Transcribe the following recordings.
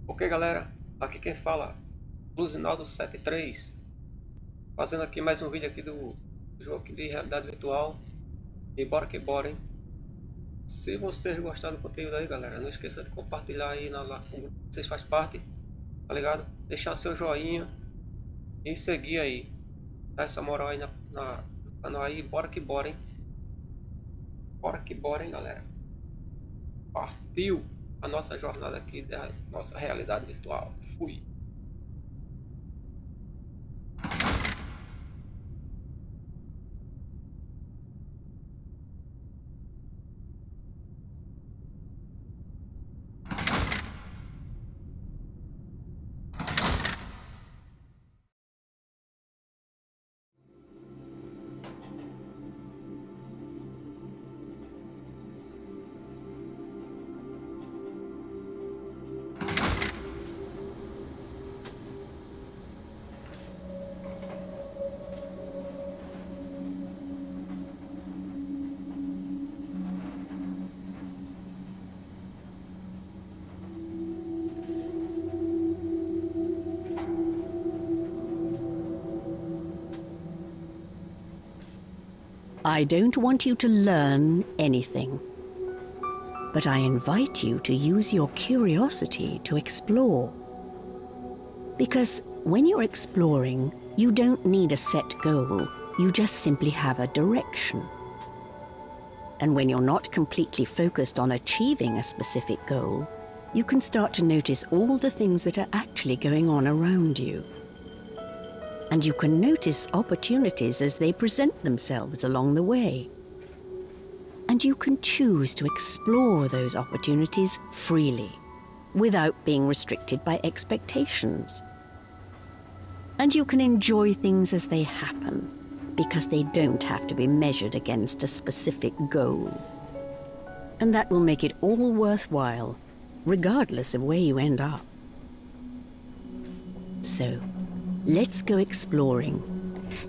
Ok, galera, aqui quem fala, Luzinaldo73, fazendo aqui mais um vídeo aqui do jogo aqui de realidade virtual. E bora que bora, hein? Se vocês gostaram do conteúdo aí, galera, não esqueça de compartilhar aí no grupo que vocês fazem parte, tá ligado? Deixar seu joinha e seguir aí, dá essa moral aí no canal aí. Bora que bora, hein? Bora que bora, hein, galera? Partiu a nossa jornada aqui da nossa realidade virtual. Fui! I don't want you to learn anything, but I invite you to use your curiosity to explore. Because when you're exploring, you don't need a set goal, you just simply have a direction. And when you're not completely focused on achieving a specific goal, you can start to notice all the things that are actually going on around you. And you can notice opportunities as they present themselves along the way. And you can choose to explore those opportunities freely, without being restricted by expectations. And you can enjoy things as they happen, because they don't have to be measured against a specific goal. And that will make it all worthwhile, regardless of where you end up. So, let's go exploring.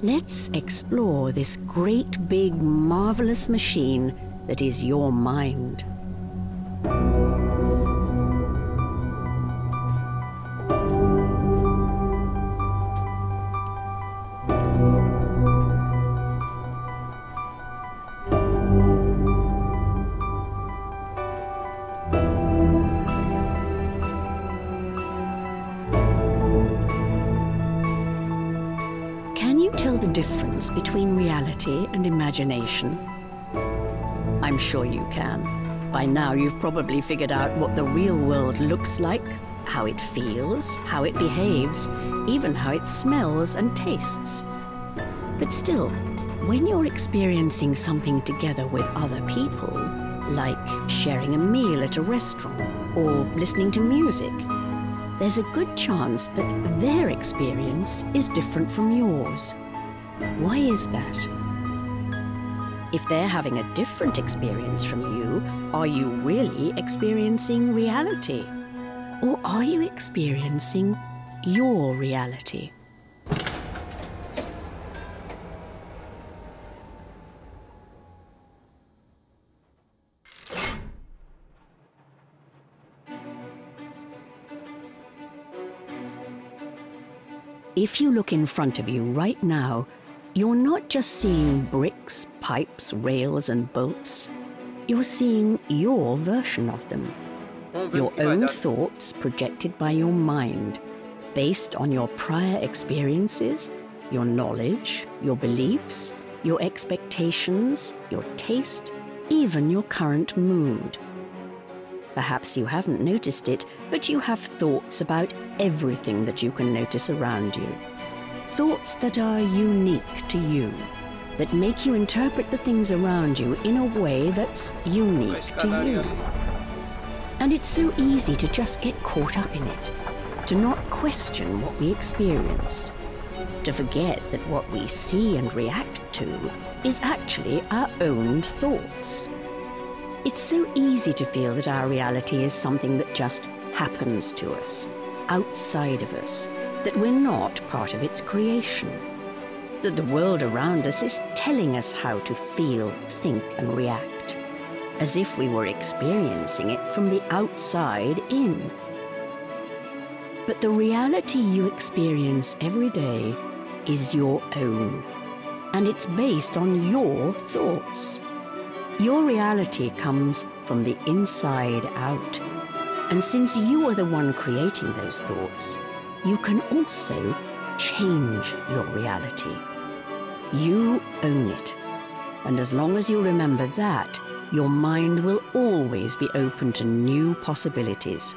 Let's explore this great, big, marvelous machine that is your mind. Can you tell the difference between reality and imagination? I'm sure you can. By now you've probably figured out what the real world looks like, how it feels, how it behaves, even how it smells and tastes. But still, when you're experiencing something together with other people, like sharing a meal at a restaurant or listening to music, there's a good chance that their experience is different from yours. Why is that? If they're having a different experience from you, are you really experiencing reality? Or are you experiencing your reality? If you look in front of you right now, you're not just seeing bricks, pipes, rails, and bolts. You're seeing your version of them. Your own thoughts projected by your mind, based on your prior experiences, your knowledge, your beliefs, your expectations, your taste, even your current mood. Perhaps you haven't noticed it, but you have thoughts about everything that you can notice around you. Thoughts that are unique to you, that make you interpret the things around you in a way that's unique to you. And it's so easy to just get caught up in it, to not question what we experience, to forget that what we see and react to is actually our own thoughts. It's so easy to feel that our reality is something that just happens to us, outside of us, that we're not part of its creation, that the world around us is telling us how to feel, think, and react, as if we were experiencing it from the outside in. But the reality you experience every day is your own, and it's based on your thoughts. Your reality comes from the inside out, and since you are the one creating those thoughts, you can also change your reality. You own it, and as long as you remember that, your mind will always be open to new possibilities.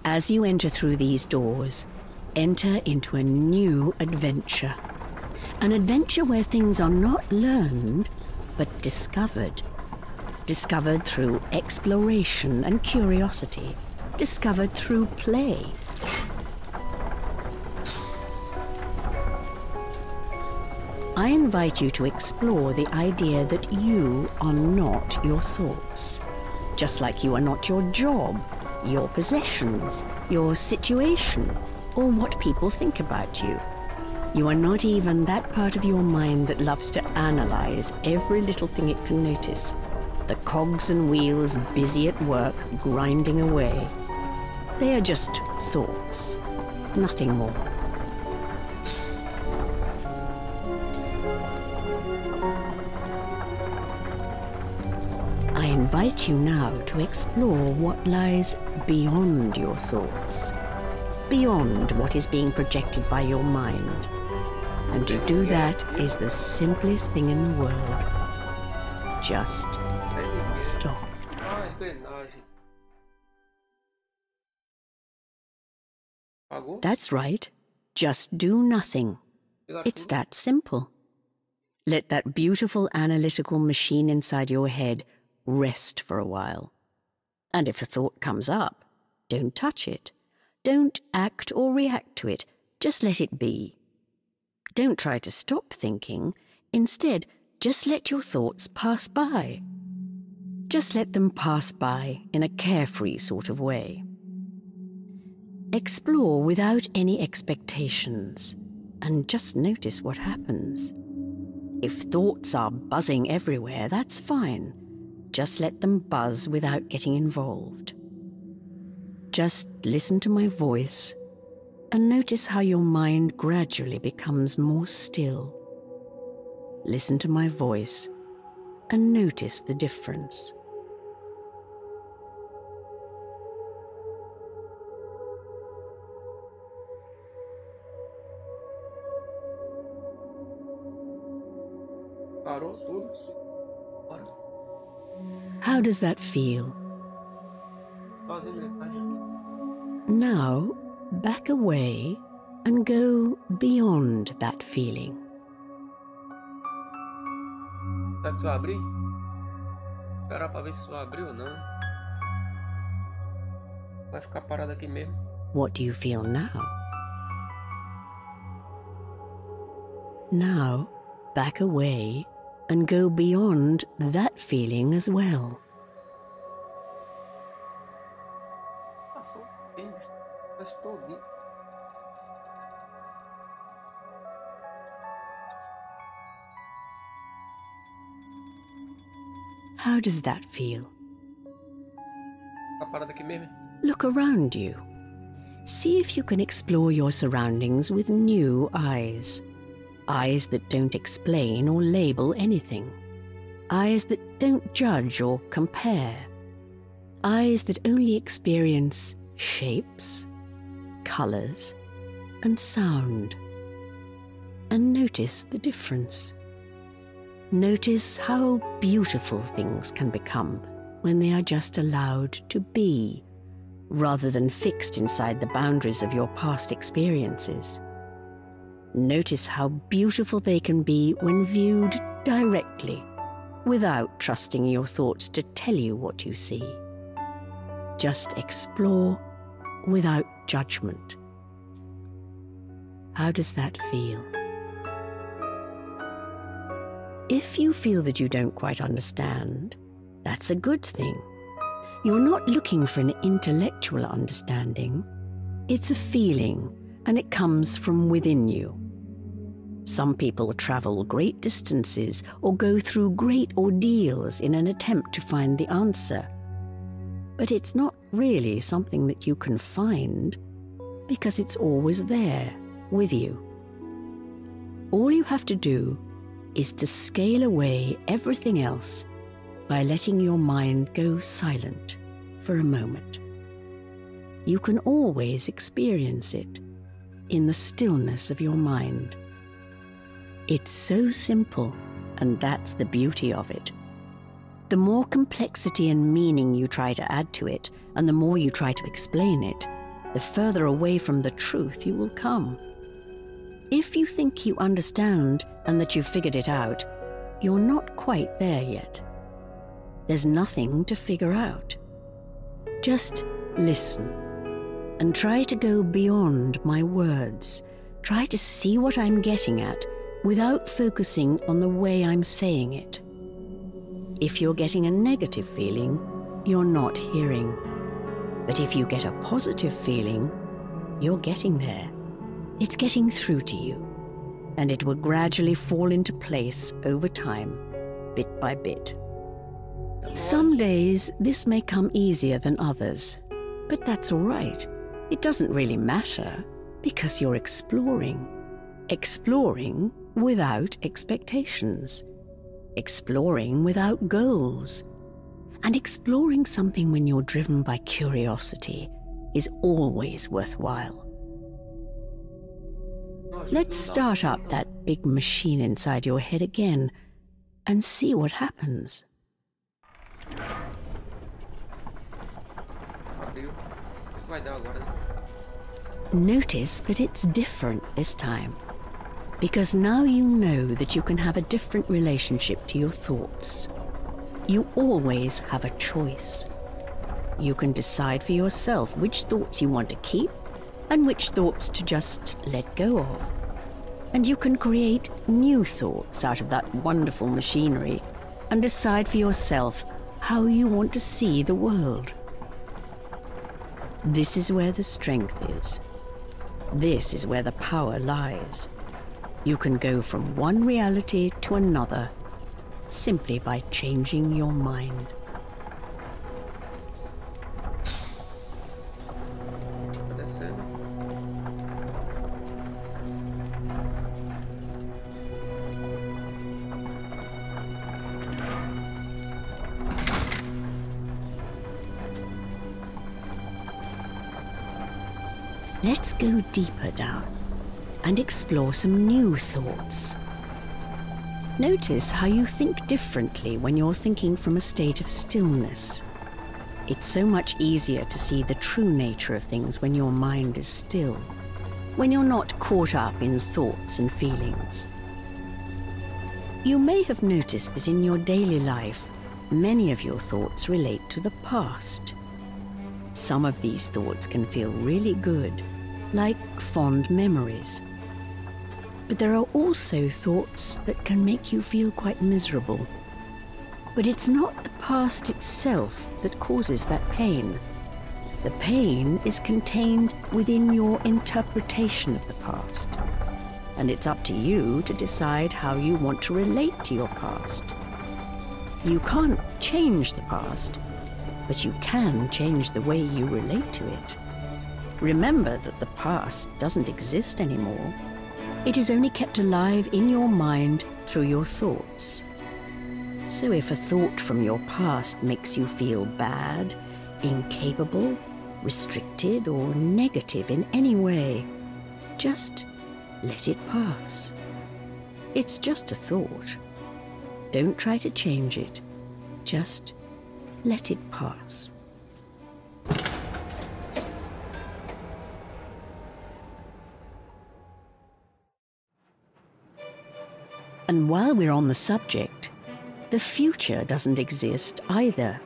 As you enter through these doors, enter into a new adventure. An adventure where things are not learned, but discovered. Discovered through exploration and curiosity. Discovered through play. I invite you to explore the idea that you are not your thoughts. Just like you are not your job, your possessions, your situation, or what people think about you. You are not even that part of your mind that loves to analyze every little thing it can notice. The cogs and wheels busy at work, grinding away. They are just thoughts, nothing more. I invite you now to explore what lies beyond your thoughts, beyond what is being projected by your mind. And to do that is the simplest thing in the world. Just stop. That's right. Just do nothing. It's that simple. Let that beautiful analytical machine inside your head rest for a while. And if a thought comes up, don't touch it. Don't act or react to it. Just let it be. Don't try to stop thinking. Instead, just let your thoughts pass by. Just let them pass by in a carefree sort of way. Explore without any expectations, and just notice what happens. If thoughts are buzzing everywhere, that's fine. Just let them buzz without getting involved. Just listen to my voice and notice how your mind gradually becomes more still. Listen to my voice and notice the difference. How does that feel? Now, back away and go beyond that feeling. Será que se eu abrir? Esperar para ver se eu abrir ou não. Vai ficar parado aqui mesmo. What do you feel now? Now, back away and go beyond that feeling as well. Passou bem, mas todinho. How does that feel? Ficar parado aqui mesmo. Look around you. See if you can explore your surroundings with new eyes. Eyes that don't explain or label anything. Eyes that don't judge or compare. Eyes that only experience shapes, colors, and sound. And notice the difference. Notice how beautiful things can become when they are just allowed to be, rather than fixed inside the boundaries of your past experiences. Notice how beautiful they can be when viewed directly, without trusting your thoughts to tell you what you see. Just explore without judgment. How does that feel? If you feel that you don't quite understand, that's a good thing. You're not looking for an intellectual understanding. It's a feeling, and it comes from within you. Some people travel great distances or go through great ordeals in an attempt to find the answer. But it's not really something that you can find, because it's always there with you. All you have to do is to scale away everything else by letting your mind go silent for a moment. You can always experience it in the stillness of your mind. It's so simple, and that's the beauty of it. The more complexity and meaning you try to add to it, and the more you try to explain it, the further away from the truth you will come. If you think you understand and that you've figured it out, you're not quite there yet. There's nothing to figure out. Just listen and try to go beyond my words. Try to see what I'm getting at without focusing on the way I'm saying it. If you're getting a negative feeling, you're not hearing. But if you get a positive feeling, you're getting there. It's getting through to you, and it will gradually fall into place over time, bit by bit. Some days this may come easier than others, but that's all right. It doesn't really matter, because you're exploring. Exploring without expectations. Exploring without goals. And exploring something when you're driven by curiosity is always worthwhile. Let's start up that big machine inside your head again and see what happens. Notice that it's different this time, because now you know that you can have a different relationship to your thoughts. You always have a choice. You can decide for yourself which thoughts you want to keep and which thoughts to just let go of. And you can create new thoughts out of that wonderful machinery and decide for yourself how you want to see the world. This is where the strength is. This is where the power lies. You can go from one reality to another simply by changing your mind. Let's go deeper down and explore some new thoughts. Notice how you think differently when you're thinking from a state of stillness. It's so much easier to see the true nature of things when your mind is still, when you're not caught up in thoughts and feelings. You may have noticed that in your daily life, many of your thoughts relate to the past. Some of these thoughts can feel really good, like fond memories. But there are also thoughts that can make you feel quite miserable. But it's not the past itself that causes that pain. The pain is contained within your interpretation of the past. And it's up to you to decide how you want to relate to your past. You can't change the past, but you can change the way you relate to it. Remember that the past doesn't exist anymore. It is only kept alive in your mind through your thoughts. So if a thought from your past makes you feel bad, incapable, restricted, or negative in any way, just let it pass. It's just a thought. Don't try to change it. Just let it pass. And while we're on the subject, the future doesn't exist either.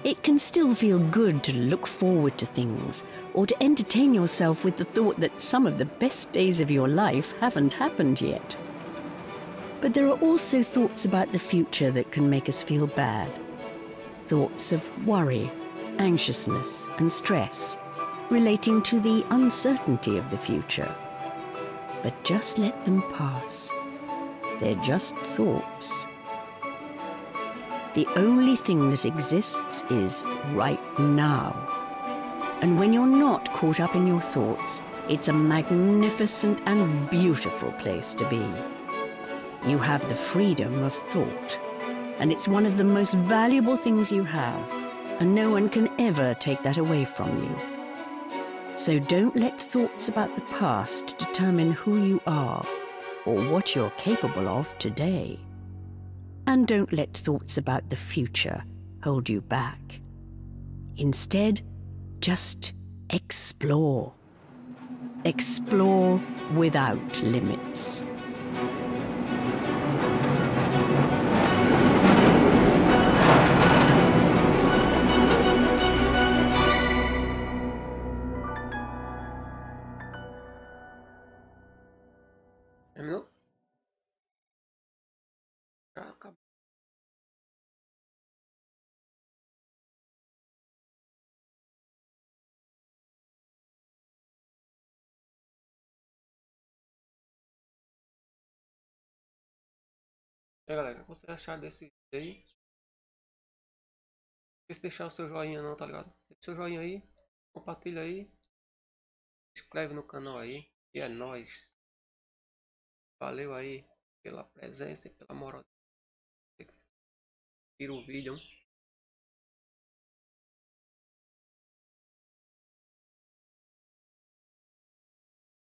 It can still feel good to look forward to things, or to entertain yourself with the thought that some of the best days of your life haven't happened yet. But there are also thoughts about the future that can make us feel bad. Thoughts of worry, anxiousness, and stress, relating to the uncertainty of the future. but just let them pass. They're just thoughts. The only thing that exists is right now. And when you're not caught up in your thoughts, it's a magnificent and beautiful place to be. You have the freedom of thought, and it's one of the most valuable things you have, and no one can ever take that away from you. So don't let thoughts about the past determine who you are or what you're capable of today. And don't let thoughts about the future hold you back. Instead, just explore. Explore without limits. Terminou? Já acabou. E aí, galera, o que vocês acharam desse vídeo aí? Não esqueça de deixar o seu joinha não, tá ligado? Deixa o seu joinha aí, compartilha aí, se inscreve no canal aí, e é nóis. Valeu aí pela presença e pela moral. Tira o vídeo.